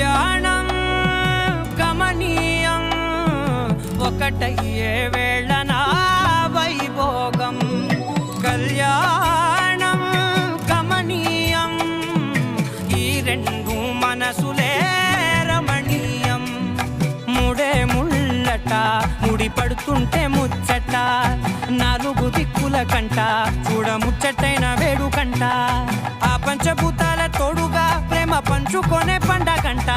కళ్యాణం గమనీయం ఒకటయ్యే వేళ నా వైభోగం కళ్యాణం గమనీయం ఈ రెండు మనసులే రమణీయం ముడే ముళ్ళట ముడి పడుతుంటే ముచ్చట నాలుగు దిక్కుల కంట చూడ ముచ్చటైన వేడుకంట ఆ పంచభూతాల తోడుగా ప్రేమ పంచుకొనే పండగంట